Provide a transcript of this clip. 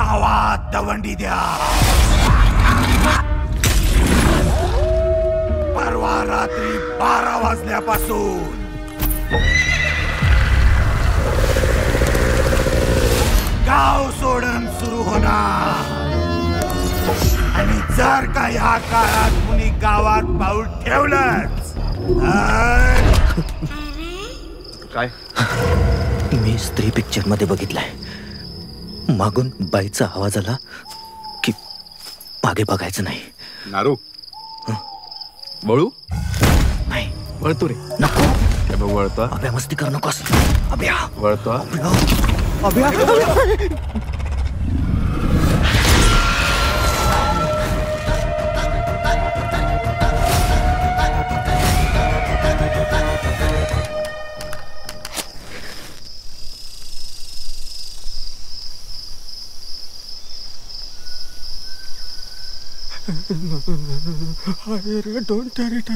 गावात दवंडी द्या. परवा रात्री 12 वाजल्यापासून गाव सोडून सुरू होणार. आणि जर का ह्या काळात कुणी गावात पाऊल ठेवलंच काय मी स्त्री पिक्चर मध्ये बघितलंय. मागून बाईचा आवाज आला की मागे बघायचं नाही. नारू बळू नाही वळतो रे. नको वळतो. अभ्या मस्ती करू नकोस. अभ्या वळतो. अभ्या Don't tear it,